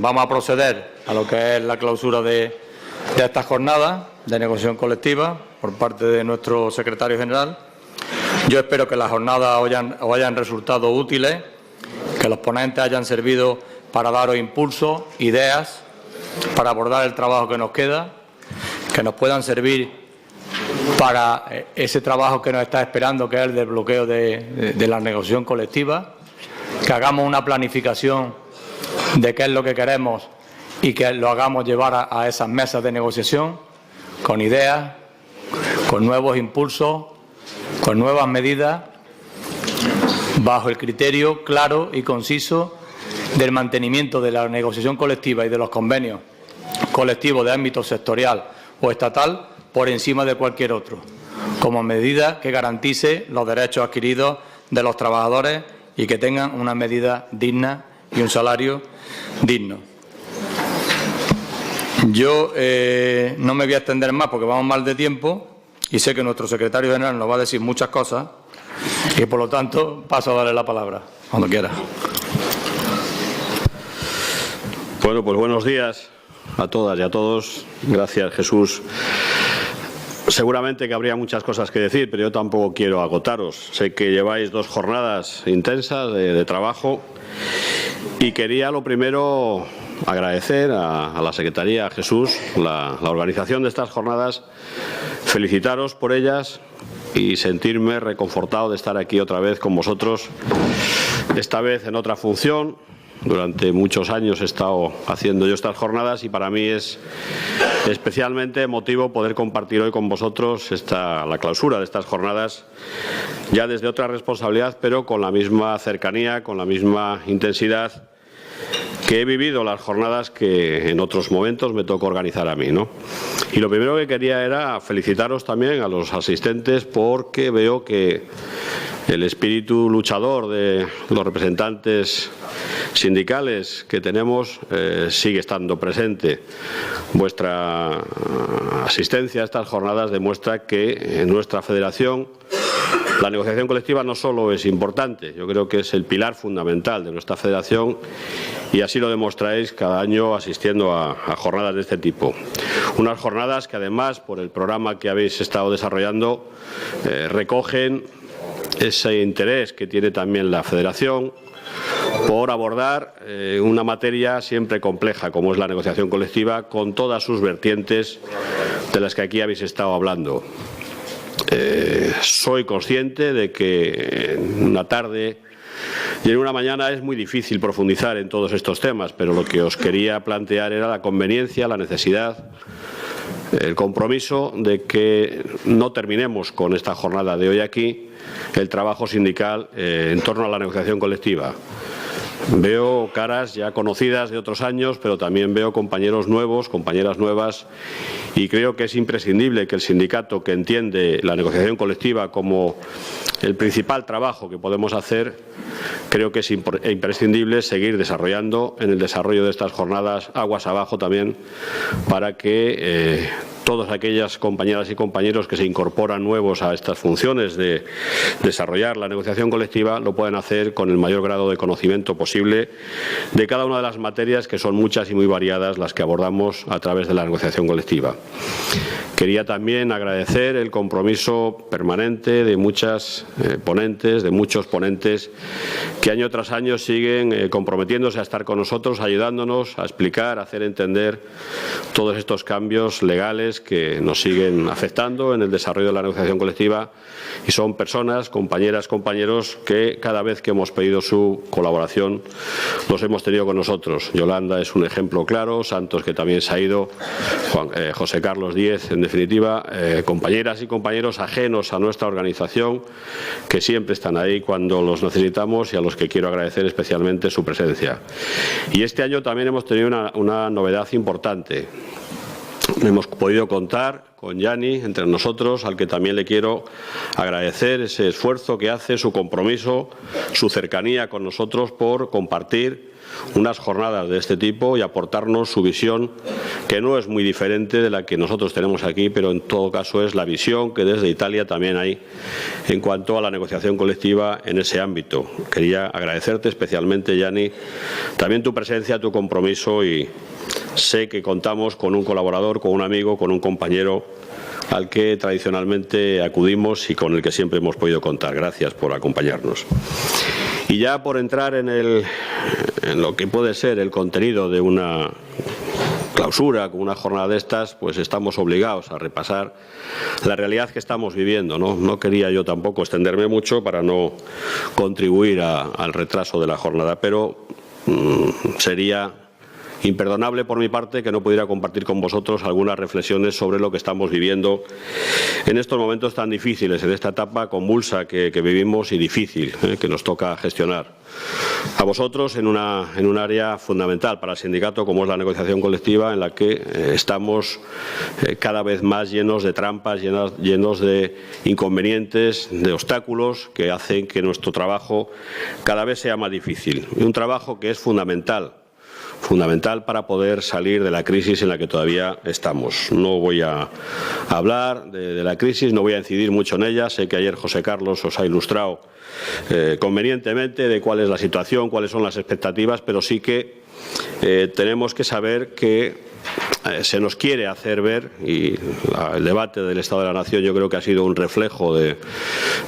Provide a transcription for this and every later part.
Vamos a proceder a lo que es la clausura de esta jornada de negociación colectiva por parte de nuestro secretario general. Yo espero que las jornadas os hayan resultado útiles, que los ponentes hayan servido para daros impulso, ideas, para abordar el trabajo que nos queda, que nos puedan servir para ese trabajo que nos está esperando, que es el desbloqueo de la negociación colectiva, que hagamos una planificación de qué es lo que queremos y que lo hagamos llevar a esas mesas de negociación con ideas, con nuevos impulsos, con nuevas medidas, bajo el criterio claro y conciso del mantenimiento de la negociación colectiva y de los convenios colectivos de ámbito sectorial o estatal por encima de cualquier otro, como medida que garantice los derechos adquiridos de los trabajadores y que tengan una medida digna y un salario digno. Yo no me voy a extender más porque vamos mal de tiempo y sé que nuestro secretario general nos va a decir muchas cosas y, por lo tanto, paso a darle la palabra, cuando quiera. Bueno, pues buenos días a todas y a todos. Gracias, Jesús. Seguramente que habría muchas cosas que decir, pero yo tampoco quiero agotaros. Sé que lleváis 2 jornadas intensas de trabajo y quería, lo primero, agradecer a la Secretaría, a Jesús, la organización de estas jornadas, felicitaros por ellas y sentirme reconfortado de estar aquí otra vez con vosotros, esta vez en otra función. Durante muchos años he estado haciendo yo estas jornadas y para mí es especialmente emotivo poder compartir hoy con vosotros la clausura de estas jornadas, ya desde otra responsabilidad, pero con la misma cercanía, con la misma intensidad que he vivido las jornadas que en otros momentos me tocó organizar a mí, ¿no? Y lo primero que quería era felicitaros también a los asistentes, porque veo que el espíritu luchador de los representantes sindicales que tenemos sigue estando presente. Vuestra asistencia a estas jornadas demuestra que en nuestra federación la negociación colectiva no solo es importante, yo creo que es el pilar fundamental de nuestra federación y así lo demostráis cada año asistiendo a jornadas de este tipo. Unas jornadas que, además, por el programa que habéis estado desarrollando, recogen ese interés que tiene también la federación por abordar una materia siempre compleja como es la negociación colectiva, con todas sus vertientes de las que aquí habéis estado hablando. Soy consciente de que en una tarde y en una mañana es muy difícil profundizar en todos estos temas, pero lo que os quería plantear era la conveniencia, la necesidad, el compromiso de que no terminemos con esta jornada de hoy aquí el trabajo sindical en torno a la negociación colectiva. Veo caras ya conocidas de otros años, pero también veo compañeros nuevos, compañeras nuevas, y creo que es imprescindible que el sindicato, que entiende la negociación colectiva como el principal trabajo que podemos hacer, creo que es imprescindible seguir desarrollando en el desarrollo de estas jornadas aguas abajo también, para que todas aquellas compañeras y compañeros que se incorporan nuevos a estas funciones de desarrollar la negociación colectiva lo puedan hacer con el mayor grado de conocimiento posible de cada una de las materias, que son muchas y muy variadas las que abordamos a través de la negociación colectiva. Quería también agradecer el compromiso permanente de muchas ponentes, de muchos ponentes que año tras año siguen comprometiéndose a estar con nosotros, ayudándonos a explicar, a hacer entender todos estos cambios legales que nos siguen afectando en el desarrollo de la negociación colectiva, y son personas, compañeras, compañeros, que cada vez que hemos pedido su colaboración los hemos tenido con nosotros. Yolanda es un ejemplo claro, Santos, que también se ha ido, José Carlos Díez, en definitiva, compañeras y compañeros ajenos a nuestra organización que siempre están ahí cuando los necesitamos y a los que quiero agradecer especialmente su presencia. Y este año también hemos tenido una novedad importante. Hemos podido contar con Yani entre nosotros, al que también le quiero agradecer ese esfuerzo que hace, su compromiso, su cercanía con nosotros por compartir unas jornadas de este tipo y aportarnos su visión, que no es muy diferente de la que nosotros tenemos aquí, pero en todo caso es la visión que desde Italia también hay en cuanto a la negociación colectiva en ese ámbito. Quería agradecerte especialmente, Gianni, también tu presencia, tu compromiso, y sé que contamos con un colaborador, con un amigo, con un compañero al que tradicionalmente acudimos y con el que siempre hemos podido contar. Gracias por acompañarnos. Y ya por entrar en lo que puede ser el contenido de una clausura, con una jornada de estas, pues estamos obligados a repasar la realidad que estamos viviendo, ¿no? No quería yo tampoco extenderme mucho para no contribuir al retraso de la jornada, pero sería imperdonable por mi parte que no pudiera compartir con vosotros algunas reflexiones sobre lo que estamos viviendo en estos momentos tan difíciles, en esta etapa convulsa que vivimos y difícil que nos toca gestionar. A vosotros en un área fundamental para el sindicato como es la negociación colectiva, en la que estamos cada vez más llenos de trampas, llenos de inconvenientes, de obstáculos que hacen que nuestro trabajo cada vez sea más difícil. Y un trabajo que es fundamental para poder salir de la crisis en la que todavía estamos. No voy a hablar de la crisis, no voy a incidir mucho en ella. Sé que ayer José Carlos os ha ilustrado convenientemente de cuál es la situación, cuáles son las expectativas, pero sí que tenemos que saber que se nos quiere hacer ver, y el debate del Estado de la Nación yo creo que ha sido un reflejo de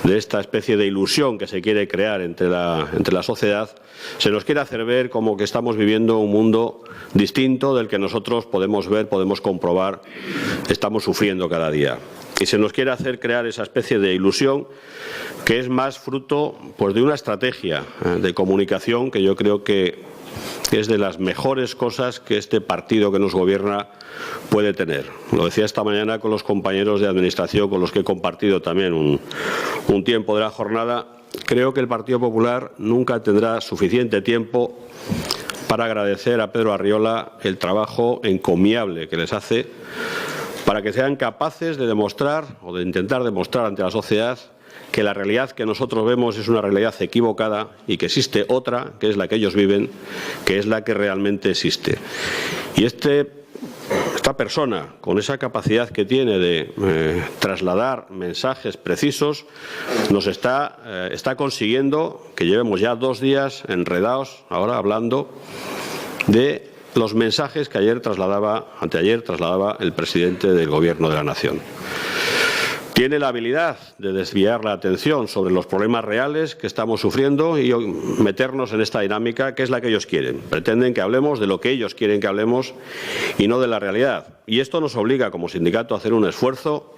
esta especie de ilusión que se quiere crear entre la sociedad. Se nos quiere hacer ver como que estamos viviendo un mundo distinto del que nosotros podemos ver, podemos comprobar, estamos sufriendo cada día. Y se nos quiere hacer crear esa especie de ilusión que es más fruto pues, de una estrategia de comunicación que yo creo que es de las mejores cosas que este partido que nos gobierna puede tener. Lo decía esta mañana con los compañeros de administración con los que he compartido también un tiempo de la jornada. Creo que el Partido Popular nunca tendrá suficiente tiempo para agradecer a Pedro Arriola el trabajo encomiable que les hace para que sean capaces de demostrar o de intentar demostrar ante la sociedad que la realidad que nosotros vemos es una realidad equivocada y que existe otra, que es la que ellos viven, que es la que realmente existe. Y esta persona, con esa capacidad que tiene de trasladar mensajes precisos, nos está consiguiendo que llevemos ya 2 días enredados, ahora hablando de los mensajes que anteayer trasladaba el presidente del Gobierno de la Nación. Tiene la habilidad de desviar la atención sobre los problemas reales que estamos sufriendo y meternos en esta dinámica que es la que ellos quieren. Pretenden que hablemos de lo que ellos quieren que hablemos y no de la realidad. Y esto nos obliga como sindicato a hacer un esfuerzo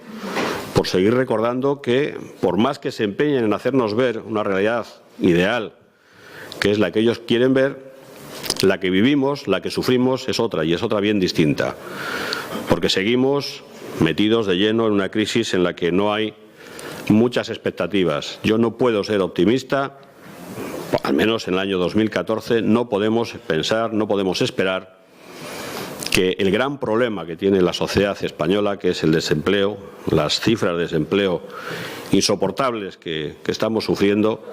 por seguir recordando que, por más que se empeñen en hacernos ver una realidad ideal, que es la que ellos quieren ver, la que vivimos, la que sufrimos es otra, y es otra bien distinta. Porque seguimos metidos de lleno en una crisis en la que no hay muchas expectativas. Yo no puedo ser optimista, al menos en el año 2014, no podemos pensar, no podemos esperar que el gran problema que tiene la sociedad española, que es el desempleo, las cifras de desempleo insoportables que estamos sufriendo,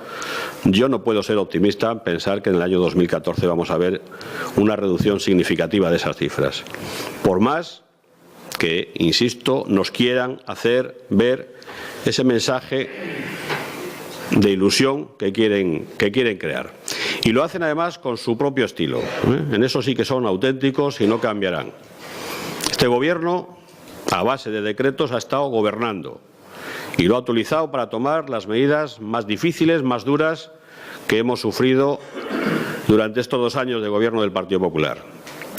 yo no puedo ser optimista en pensar que en el año 2014 vamos a ver una reducción significativa de esas cifras. Por más que, insisto, nos quieran hacer ver ese mensaje de ilusión que quieren crear. Y lo hacen además con su propio estilo. En eso sí que son auténticos y no cambiarán. Este Gobierno, a base de decretos, ha estado gobernando y lo ha utilizado para tomar las medidas más difíciles, más duras que hemos sufrido durante estos 2 años de gobierno del Partido Popular.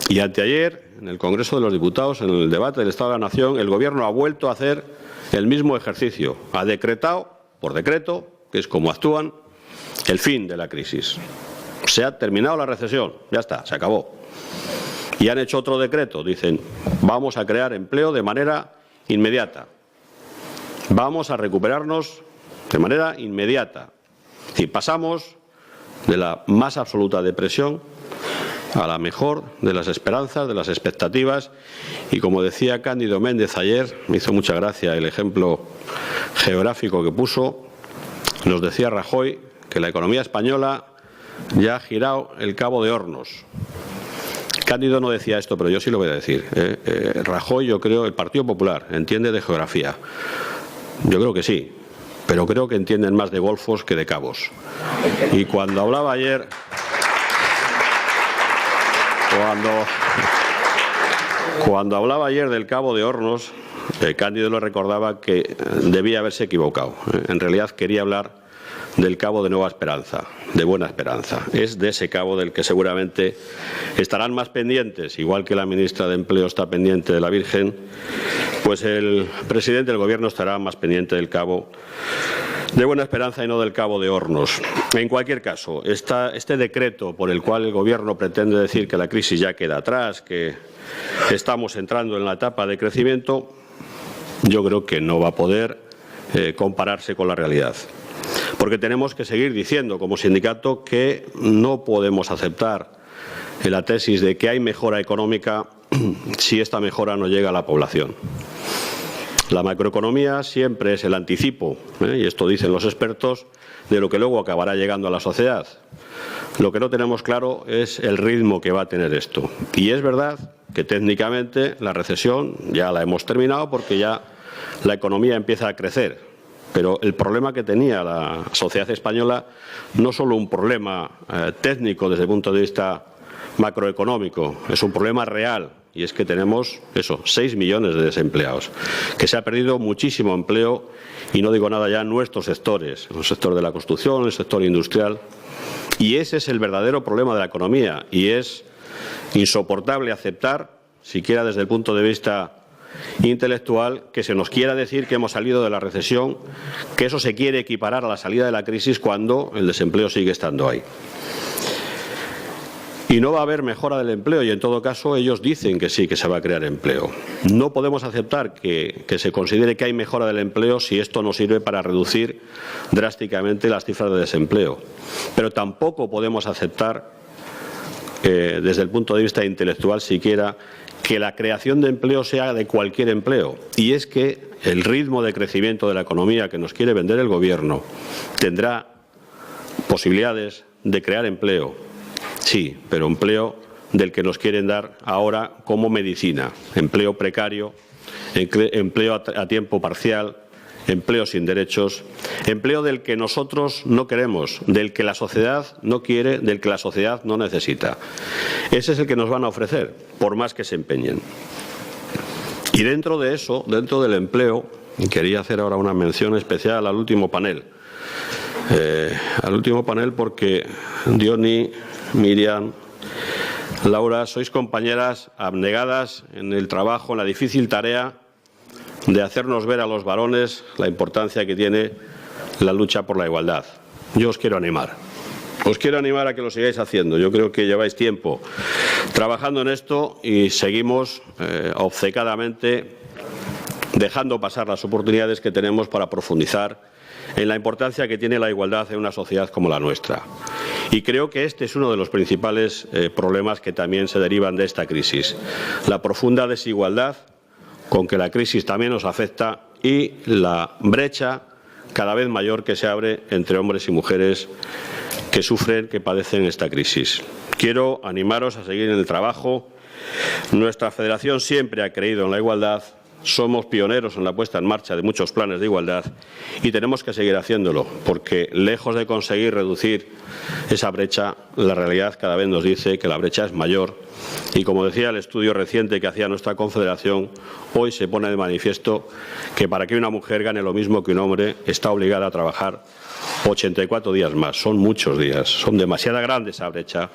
Y anteayer, en el Congreso de los Diputados, en el debate del Estado de la Nación, el Gobierno ha vuelto a hacer el mismo ejercicio. Ha decretado, por decreto, que es como actúan, el fin de la crisis. Se ha terminado la recesión, ya está, se acabó. Y han hecho otro decreto, dicen, vamos a crear empleo de manera inmediata. Vamos a recuperarnos de manera inmediata. Es decir, pasamos de la más absoluta depresión a la mejor de las esperanzas, de las expectativas, y como decía Cándido Méndez ayer, me hizo mucha gracia el ejemplo geográfico que puso, nos decía Rajoy que la economía española ya ha girado el cabo de Hornos. Cándido no decía esto, pero yo sí lo voy a decir. Rajoy, yo creo, el Partido Popular entiende de geografía. Yo creo que sí, pero creo que entienden más de golfos que de cabos. Y cuando hablaba ayer, cuando hablaba ayer del cabo de Hornos, Cándido le recordaba que debía haberse equivocado. En realidad quería hablar del cabo de Nueva Esperanza, de Buena Esperanza. Es de ese cabo del que seguramente estarán más pendientes, igual que la ministra de Empleo está pendiente de la Virgen, pues el presidente del Gobierno estará más pendiente del cabo de Buena Esperanza y no del cabo de Hornos. En cualquier caso, este decreto por el cual el Gobierno pretende decir que la crisis ya queda atrás, que estamos entrando en la etapa de crecimiento, yo creo que no va a poder compararse con la realidad. Porque tenemos que seguir diciendo como sindicato que no podemos aceptar la tesis de que hay mejora económica si esta mejora no llega a la población. La macroeconomía siempre es el anticipo, y esto dicen los expertos, de lo que luego acabará llegando a la sociedad. Lo que no tenemos claro es el ritmo que va a tener esto. Y es verdad que técnicamente la recesión ya la hemos terminado porque ya la economía empieza a crecer. Pero el problema que tenía la sociedad española no solo un problema técnico desde el punto de vista macroeconómico, es un problema real. Y es que tenemos 6 millones de desempleados, que se ha perdido muchísimo empleo y no digo nada ya en nuestros sectores, en el sector de la construcción, en el sector industrial. Y ese es el verdadero problema de la economía y es insoportable aceptar, siquiera desde el punto de vista intelectual, que se nos quiera decir que hemos salido de la recesión, que eso se quiere equiparar a la salida de la crisis cuando el desempleo sigue estando ahí. Y no va a haber mejora del empleo y en todo caso ellos dicen que sí, que se va a crear empleo. No podemos aceptar que se considere que hay mejora del empleo si esto no sirve para reducir drásticamente las cifras de desempleo. Pero tampoco podemos aceptar, desde el punto de vista intelectual siquiera, que la creación de empleo sea de cualquier empleo. Y es que el ritmo de crecimiento de la economía que nos quiere vender el Gobierno tendrá posibilidades de crear empleo. Sí, pero empleo del que nos quieren dar ahora como medicina. Empleo precario, empleo a tiempo parcial, empleo sin derechos, empleo del que nosotros no queremos, del que la sociedad no quiere, del que la sociedad no necesita. Ese es el que nos van a ofrecer, por más que se empeñen. Y dentro de eso, dentro del empleo, quería hacer ahora una mención especial al último panel. Porque Diony, Miriam, Laura, sois compañeras abnegadas en el trabajo, en la difícil tarea de hacernos ver a los varones la importancia que tiene la lucha por la igualdad. Yo os quiero animar. Os quiero animar a que lo sigáis haciendo. Yo creo que lleváis tiempo trabajando en esto y seguimos obcecadamente dejando pasar las oportunidades que tenemos para profundizar en la importancia que tiene la igualdad en una sociedad como la nuestra. Y creo que este es uno de los principales problemas que también se derivan de esta crisis. La profunda desigualdad con que la crisis también nos afecta y la brecha cada vez mayor que se abre entre hombres y mujeres que sufren, que padecen esta crisis. Quiero animaros a seguir en el trabajo. Nuestra federación siempre ha creído en la igualdad. Somos pioneros en la puesta en marcha de muchos planes de igualdad y tenemos que seguir haciéndolo, porque lejos de conseguir reducir esa brecha, la realidad cada vez nos dice que la brecha es mayor y, como decía el estudio reciente que hacía nuestra confederación, hoy se pone de manifiesto que para que una mujer gane lo mismo que un hombre está obligada a trabajar 84 días más. Son muchos días, son demasiado grandes esa brecha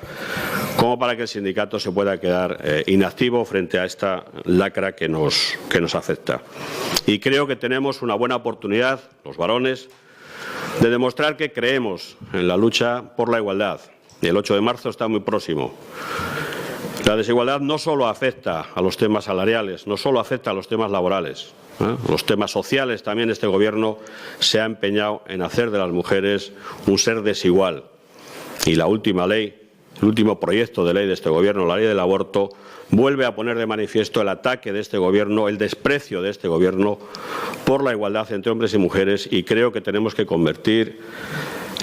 como para que el sindicato se pueda quedar inactivo frente a esta lacra que nos afecta. Y creo que tenemos una buena oportunidad, los varones, de demostrar que creemos en la lucha por la igualdad. El 8 de marzo está muy próximo. La desigualdad no solo afecta a los temas salariales, no solo afecta a los temas laborales. Los temas sociales también este Gobierno se ha empeñado en hacer de las mujeres un ser desigual. Y la última ley, el último proyecto de ley de este Gobierno, la ley del aborto, vuelve a poner de manifiesto el ataque de este Gobierno, el desprecio de este Gobierno por la igualdad entre hombres y mujeres, y creo que tenemos que convertir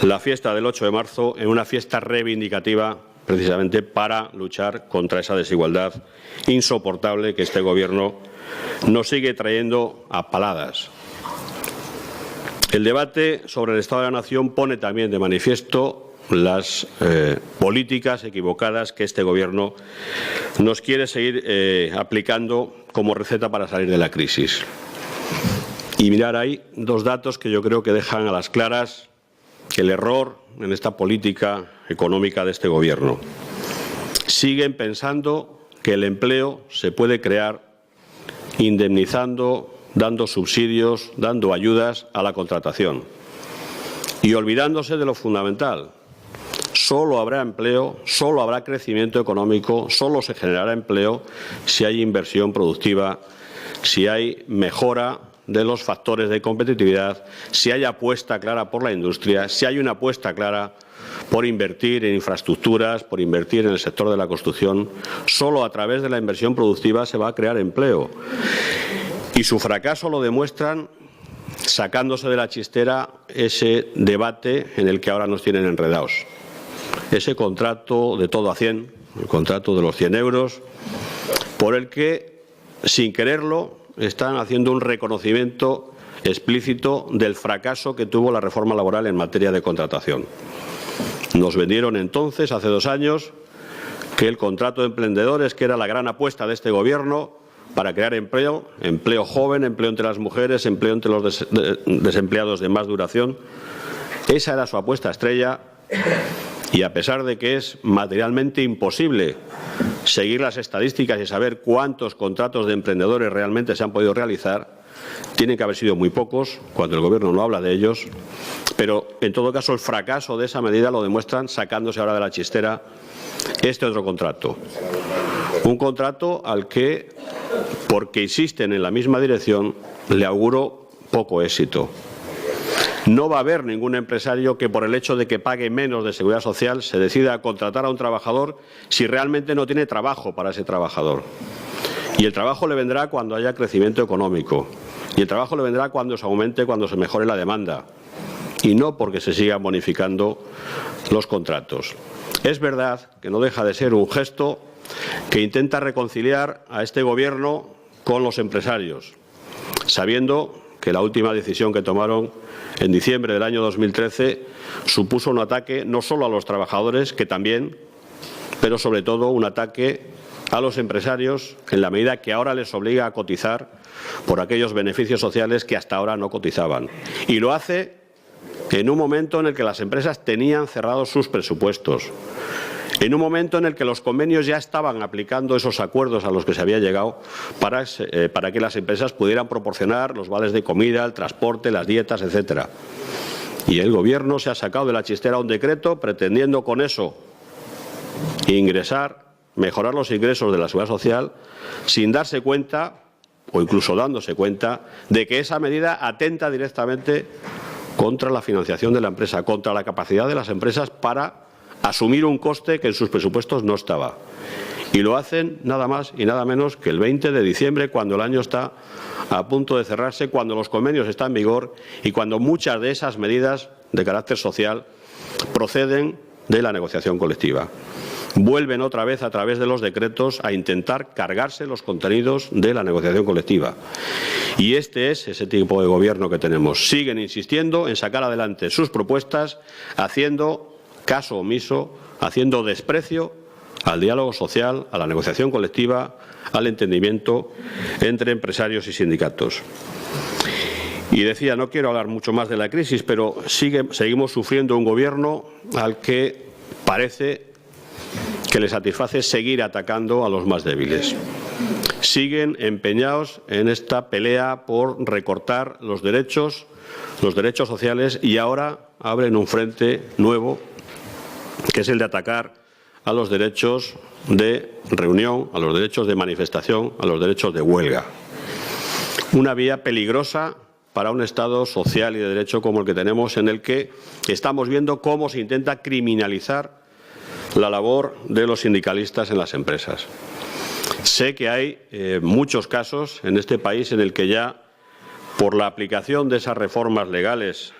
la fiesta del 8 de marzo en una fiesta reivindicativa precisamente para luchar contra esa desigualdad insoportable que este Gobierno nos sigue trayendo a paladas. El debate sobre el Estado de la Nación pone también de manifiesto las políticas equivocadas que este Gobierno nos quiere seguir aplicando como receta para salir de la crisis. Y mirar, hay dos datos que yo creo que dejan a las claras el error en esta política económica de este Gobierno. Siguen pensando que el empleo se puede crear indemnizando, dando subsidios, dando ayudas a la contratación y olvidándose de lo fundamental. Solo habrá empleo, solo habrá crecimiento económico, solo se generará empleo si hay inversión productiva, si hay mejora de los factores de competitividad, si hay apuesta clara por la industria, si hay una apuesta clara por invertir en infraestructuras, por invertir en el sector de la construcción. Solo a través de la inversión productiva se va a crear empleo. Y su fracaso lo demuestran sacándose de la chistera ese debate en el que ahora nos tienen enredados. Ese contrato de todo a 100, el contrato de los 100 euros, por el que, sin quererlo, están haciendo un reconocimiento explícito del fracaso que tuvo la reforma laboral en materia de contratación. Nos vendieron entonces, hace 2 años, que el contrato de emprendedores, que era la gran apuesta de este Gobierno para crear empleo, empleo joven, empleo entre las mujeres, empleo entre los desempleados de más duración, esa era su apuesta estrella. Y a pesar de que es materialmente imposible seguir las estadísticas y saber cuántos contratos de emprendedores realmente se han podido realizar, tienen que haber sido muy pocos, cuando el Gobierno no habla de ellos, pero en todo caso el fracaso de esa medida lo demuestran sacándose ahora de la chistera este otro contrato. Un contrato al que, porque insisten en la misma dirección, le auguro poco éxito. No va a haber ningún empresario que, por el hecho de que pague menos de seguridad social, se decida a contratar a un trabajador si realmente no tiene trabajo para ese trabajador. Y el trabajo le vendrá cuando haya crecimiento económico. Y el trabajo le vendrá cuando se aumente, cuando se mejore la demanda. Y no porque se sigan bonificando los contratos. Es verdad que no deja de ser un gesto que intenta reconciliar a este Gobierno con los empresarios, sabiendo que la última decisión que tomaron en diciembre del año 2013 supuso un ataque no solo a los trabajadores, que también, pero sobre todo un ataque a los empresarios en la medida que ahora les obliga a cotizar por aquellos beneficios sociales que hasta ahora no cotizaban. Y lo hace en un momento en el que las empresas tenían cerrados sus presupuestos, en un momento en el que los convenios ya estaban aplicando esos acuerdos a los que se había llegado para que las empresas pudieran proporcionar los vales de comida, el transporte, las dietas, etcétera. Y el Gobierno se ha sacado de la chistera un decreto pretendiendo con eso mejorar los ingresos de la Seguridad Social sin darse cuenta, o incluso dándose cuenta, de que esa medida atenta directamente contra la financiación de la empresa, contra la capacidad de las empresas para asumir un coste que en sus presupuestos no estaba. Y lo hacen nada más y nada menos que el 20 de diciembre, cuando el año está a punto de cerrarse, cuando los convenios están en vigor y cuando muchas de esas medidas de carácter social proceden de la negociación colectiva. Vuelven otra vez a través de los decretos a intentar cargarse los contenidos de la negociación colectiva. Y este es ese tipo de Gobierno que tenemos. Siguen insistiendo en sacar adelante sus propuestas, haciendo caso omiso, haciendo desprecio al diálogo social, a la negociación colectiva, al entendimiento entre empresarios y sindicatos. Y decía, no quiero hablar mucho más de la crisis, pero seguimos sufriendo un Gobierno al que parece que le satisface seguir atacando a los más débiles. Siguen empeñados en esta pelea por recortar los derechos sociales, y ahora abren un frente nuevo, que es el de atacar a los derechos de reunión, a los derechos de manifestación, a los derechos de huelga. Una vía peligrosa para un Estado social y de derecho como el que tenemos, en el que estamos viendo cómo se intenta criminalizar la labor de los sindicalistas en las empresas. Sé que hay muchos casos en este país en el que ya, por la aplicación de esas reformas legales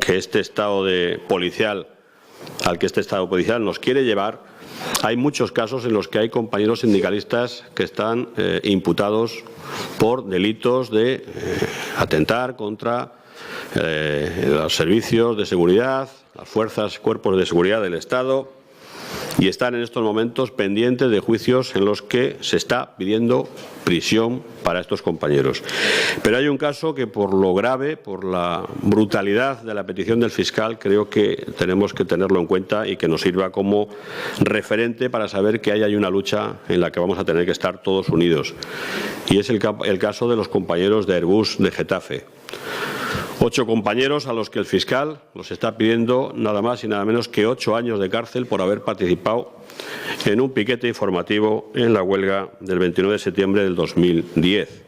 que este estado policial nos quiere llevar, hay muchos casos en los que hay compañeros sindicalistas que están imputados por delitos de atentar contra los servicios de seguridad, las fuerzas, cuerpos de seguridad del Estado, y están en estos momentos pendientes de juicios en los que se está pidiendo prisión para estos compañeros. Pero hay un caso que, por lo grave, por la brutalidad de la petición del fiscal, creo que tenemos que tenerlo en cuenta y que nos sirva como referente para saber que ahí hay una lucha en la que vamos a tener que estar todos unidos. Y es el caso de los compañeros de Airbus de Getafe. 8 compañeros a los que el fiscal los está pidiendo nada más y nada menos que 8 años de cárcel por haber participado en un piquete informativo en la huelga del 29 de septiembre del 2010.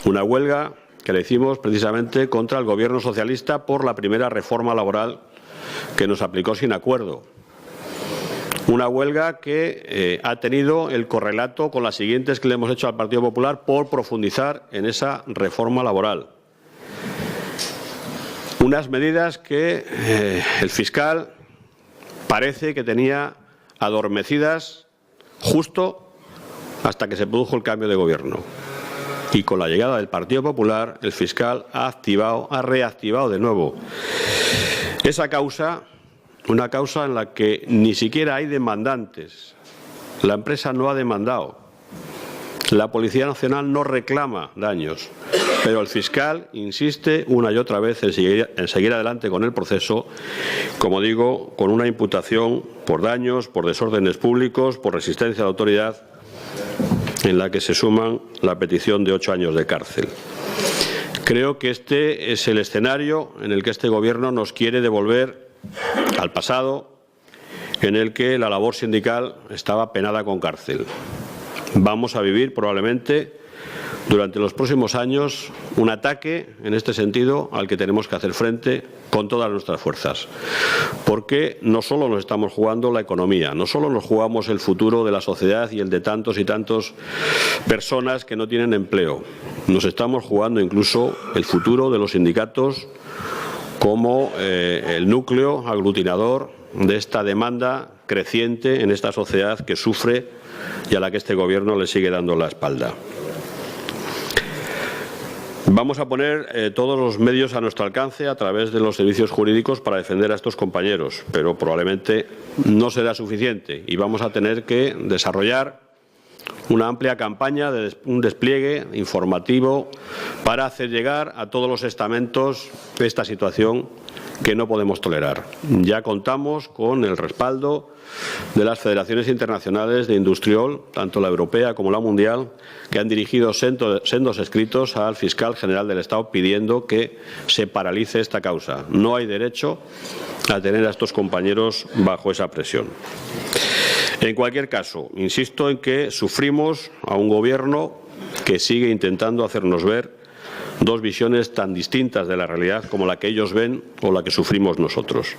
Una huelga que la hicimos precisamente contra el Gobierno socialista por la primera reforma laboral que nos aplicó sin acuerdo. Una huelga que ha tenido el correlato con las siguientes que le hemos hecho al Partido Popular por profundizar en esa reforma laboral. Unas medidas que el fiscal parece que tenía adormecidas justo hasta que se produjo el cambio de gobierno. Y con la llegada del Partido Popular, el fiscal ha reactivado de nuevo esa causa, una causa en la que ni siquiera hay demandantes. La empresa no ha demandado. La Policía Nacional no reclama daños, pero el fiscal insiste una y otra vez en seguir adelante con el proceso, como digo, con una imputación por daños, por desórdenes públicos, por resistencia a la autoridad, en la que se suman la petición de 8 años de cárcel. Creo que este es el escenario en el que este Gobierno nos quiere devolver al pasado, en el que la labor sindical estaba penada con cárcel. Vamos a vivir probablemente durante los próximos años un ataque en este sentido al que tenemos que hacer frente con todas nuestras fuerzas. Porque no solo nos estamos jugando la economía, no solo nos jugamos el futuro de la sociedad y el de tantos y tantos personas que no tienen empleo. Nos estamos jugando incluso el futuro de los sindicatos como el núcleo aglutinador de esta demanda creciente en esta sociedad que sufre y a la que este Gobierno le sigue dando la espalda. Vamos a poner todos los medios a nuestro alcance a través de los servicios jurídicos para defender a estos compañeros, pero probablemente no será suficiente y vamos a tener que desarrollar una amplia campaña, un despliegue informativo para hacer llegar a todos los estamentos esta situación que no podemos tolerar. Ya contamos con el respaldo de las federaciones internacionales de Industriol, tanto la europea como la mundial, que han dirigido sendos escritos al fiscal general del Estado pidiendo que se paralice esta causa. No hay derecho a tener a estos compañeros bajo esa presión. En cualquier caso, insisto en que sufrimos a un Gobierno que sigue intentando hacernos ver dos visiones tan distintas de la realidad como la que ellos ven o la que sufrimos nosotros.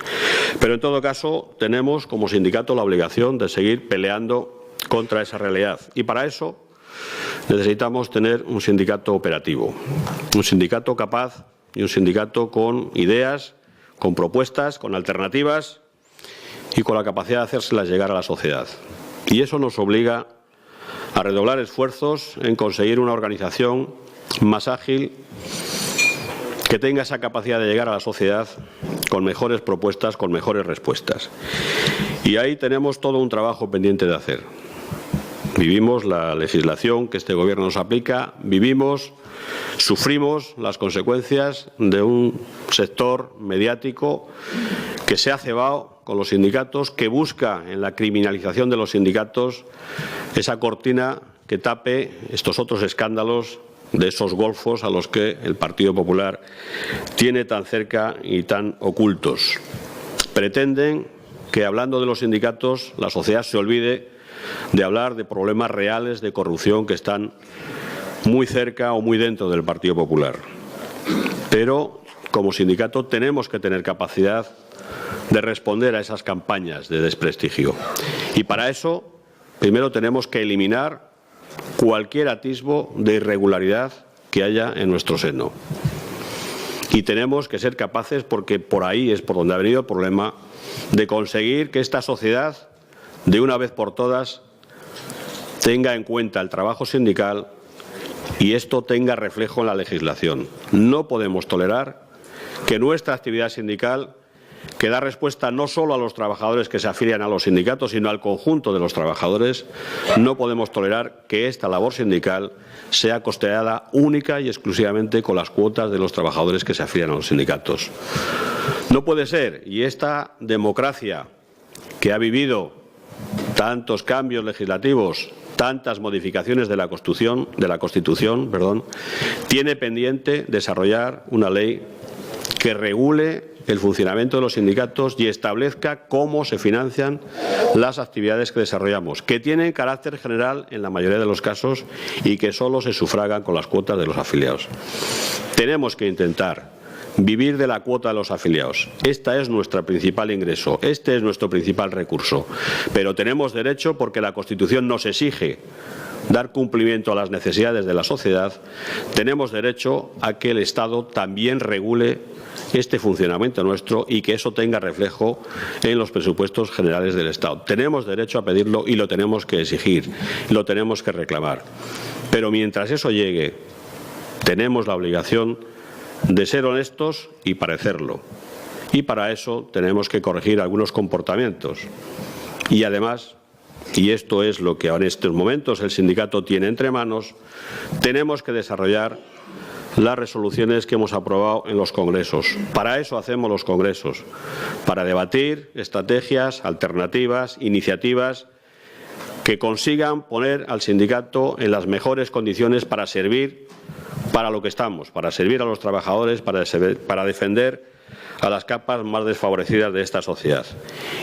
Pero en todo caso tenemos como sindicato la obligación de seguir peleando contra esa realidad y para eso necesitamos tener un sindicato operativo, un sindicato capaz y un sindicato con ideas, con propuestas, con alternativas y con la capacidad de hacérselas llegar a la sociedad. Y eso nos obliga a redoblar esfuerzos en conseguir una organización más ágil, que tenga esa capacidad de llegar a la sociedad con mejores propuestas, con mejores respuestas. Y ahí tenemos todo un trabajo pendiente de hacer. Vivimos la legislación que este Gobierno nos aplica, sufrimos las consecuencias de un sector mediático que se ha cebado con los sindicatos, que busca en la criminalización de los sindicatos esa cortina que tape estos otros escándalos de esos golfos a los que el Partido Popular tiene tan cerca y tan ocultos. Pretenden que, hablando de los sindicatos, la sociedad se olvide de hablar de problemas reales de corrupción que están muy cerca o muy dentro del Partido Popular. Pero, como sindicato, tenemos que tener capacidad de responder a esas campañas de desprestigio. Y para eso, primero tenemos que eliminar cualquier atisbo de irregularidad que haya en nuestro seno. Y tenemos que ser capaces, porque por ahí es por donde ha venido el problema, de conseguir que esta sociedad, de una vez por todas, tenga en cuenta el trabajo sindical y esto tenga reflejo en la legislación. No podemos tolerar que nuestra actividad sindical, que da respuesta no solo a los trabajadores que se afilian a los sindicatos, sino al conjunto de los trabajadores, no podemos tolerar que esta labor sindical sea costeada única y exclusivamente con las cuotas de los trabajadores que se afilian a los sindicatos. No puede ser, y esta democracia que ha vivido tantos cambios legislativos, tantas modificaciones de la Constitución, tiene pendiente desarrollar una ley que regule el funcionamiento de los sindicatos y establezca cómo se financian las actividades que desarrollamos, que tienen carácter general en la mayoría de los casos y que solo se sufragan con las cuotas de los afiliados. Tenemos que intentar vivir de la cuota de los afiliados. Este es nuestro principal ingreso, este es nuestro principal recurso. Pero tenemos derecho, porque la Constitución nos exige dar cumplimiento a las necesidades de la sociedad, tenemos derecho a que el Estado también regule este funcionamiento nuestro y que eso tenga reflejo en los presupuestos generales del Estado. Tenemos derecho a pedirlo y lo tenemos que exigir, lo tenemos que reclamar. Pero mientras eso llegue, tenemos la obligación de ser honestos y parecerlo. Y para eso tenemos que corregir algunos comportamientos. Y además, y esto es lo que en estos momentos el sindicato tiene entre manos, tenemos que desarrollar las resoluciones que hemos aprobado en los congresos. Para eso hacemos los congresos, para debatir estrategias, alternativas, iniciativas que consigan poner al sindicato en las mejores condiciones para servir para lo que estamos, para servir a los trabajadores, para defender a las capas más desfavorecidas de esta sociedad.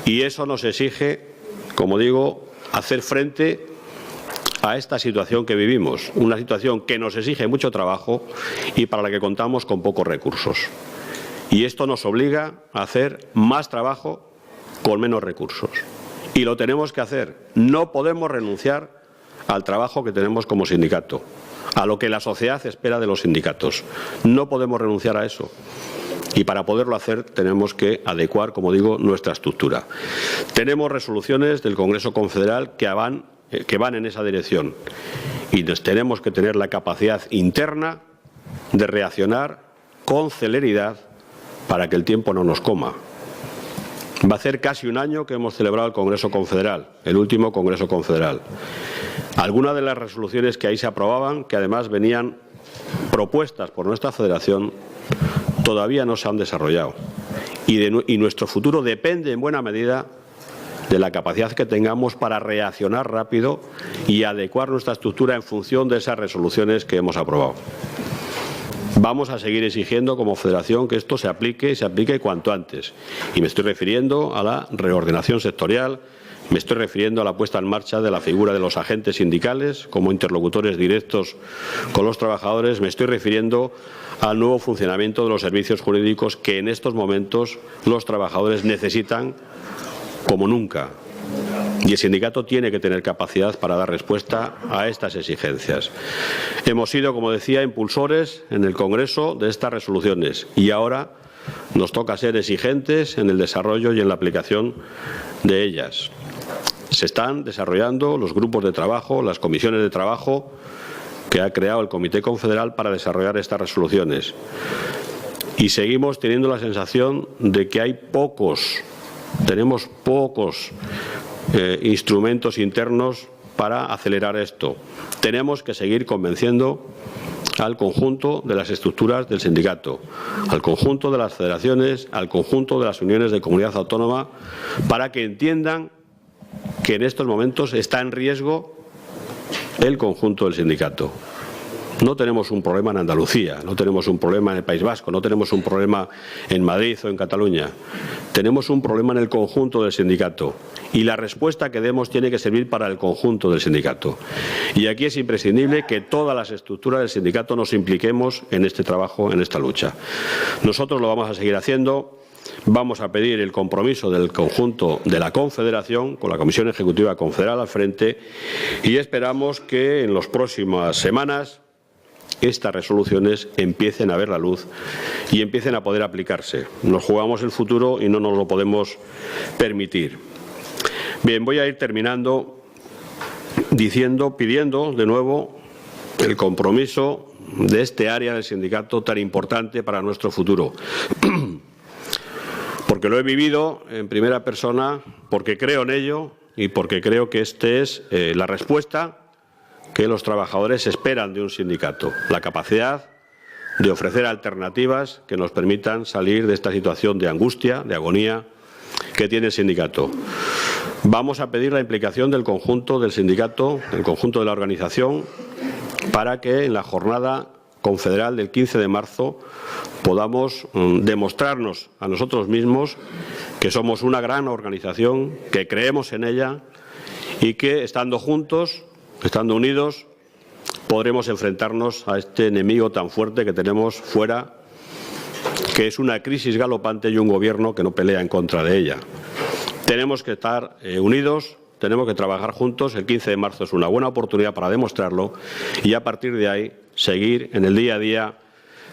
Y eso nos exige, como digo, hacer frente a esta situación que vivimos, una situación que nos exige mucho trabajo y para la que contamos con pocos recursos. Y esto nos obliga a hacer más trabajo con menos recursos. Y lo tenemos que hacer. No podemos renunciar al trabajo que tenemos como sindicato, a lo que la sociedad espera de los sindicatos. No podemos renunciar a eso. Y para poderlo hacer tenemos que adecuar, como digo, nuestra estructura. Tenemos resoluciones del Congreso Confederal que van en esa dirección y tenemos que tener la capacidad interna de reaccionar con celeridad para que el tiempo no nos coma. Va a hacer casi un año que hemos celebrado el Congreso Confederal, el último Congreso Confederal. Algunas de las resoluciones que ahí se aprobaban, que además venían propuestas por nuestra federación, todavía no se han desarrollado. Y nuestro futuro depende en buena medida de la capacidad que tengamos para reaccionar rápido y adecuar nuestra estructura en función de esas resoluciones que hemos aprobado. Vamos a seguir exigiendo como federación que esto se aplique y se aplique cuanto antes. Y me estoy refiriendo a la reordenación sectorial, me estoy refiriendo a la puesta en marcha de la figura de los agentes sindicales como interlocutores directos con los trabajadores, me estoy refiriendo al nuevo funcionamiento de los servicios jurídicos que en estos momentos los trabajadores necesitan como nunca. Y el sindicato tiene que tener capacidad para dar respuesta a estas exigencias. Hemos sido, como decía, impulsores en el Congreso de estas resoluciones y ahora nos toca ser exigentes en el desarrollo y en la aplicación de ellas. Se están desarrollando los grupos de trabajo, las comisiones de trabajo que ha creado el Comité Confederal para desarrollar estas resoluciones. Y seguimos teniendo la sensación de que tenemos pocos instrumentos internos para acelerar esto. Tenemos que seguir convenciendo al conjunto de las estructuras del sindicato, al conjunto de las federaciones, al conjunto de las uniones de comunidad autónoma, para que entiendan que en estos momentos está en riesgo el conjunto del sindicato. No tenemos un problema en Andalucía, no tenemos un problema en el País Vasco, no tenemos un problema en Madrid o en Cataluña. Tenemos un problema en el conjunto del sindicato y la respuesta que demos tiene que servir para el conjunto del sindicato. Y aquí es imprescindible que todas las estructuras del sindicato nos impliquemos en este trabajo, en esta lucha. Nosotros lo vamos a seguir haciendo. Vamos a pedir el compromiso del conjunto de la Confederación, con la Comisión Ejecutiva Confederal al frente, y esperamos que en las próximas semanas estas resoluciones empiecen a ver la luz y empiecen a poder aplicarse. Nos jugamos el futuro y no nos lo podemos permitir. Bien, voy a ir terminando pidiendo de nuevo el compromiso de este área del sindicato tan importante para nuestro futuro. Porque lo he vivido en primera persona, porque creo en ello y porque creo que esta es la respuesta que los trabajadores esperan de un sindicato, la capacidad de ofrecer alternativas que nos permitan salir de esta situación de angustia, de agonía que tiene el sindicato. Vamos a pedir la implicación del conjunto del sindicato, del conjunto de la organización, para que en la jornada confederal del 15 de marzo podamos demostrarnos a nosotros mismos que somos una gran organización, que creemos en ella y que, estando juntos, estando unidos, podremos enfrentarnos a este enemigo tan fuerte que tenemos fuera, que es una crisis galopante y un gobierno que no pelea en contra de ella. Tenemos que estar unidos, tenemos que trabajar juntos. El 15 de marzo es una buena oportunidad para demostrarlo y, a partir de ahí, seguir en el día a día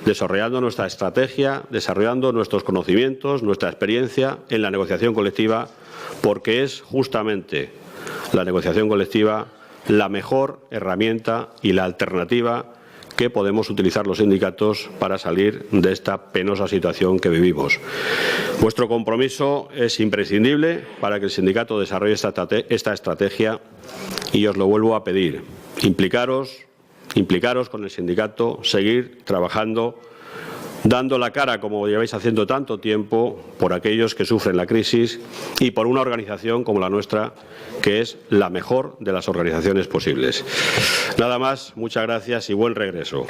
desarrollando nuestra estrategia, desarrollando nuestros conocimientos, nuestra experiencia en la negociación colectiva, porque es justamente la negociación colectiva la mejor herramienta y la alternativa que podemos utilizar los sindicatos para salir de esta penosa situación que vivimos. Vuestro compromiso es imprescindible para que el sindicato desarrolle esta estrategia y os lo vuelvo a pedir. Implicaros con el sindicato, seguir trabajando, dando la cara, como lleváis haciendo tanto tiempo, por aquellos que sufren la crisis y por una organización como la nuestra, que es la mejor de las organizaciones posibles. Nada más, muchas gracias y buen regreso.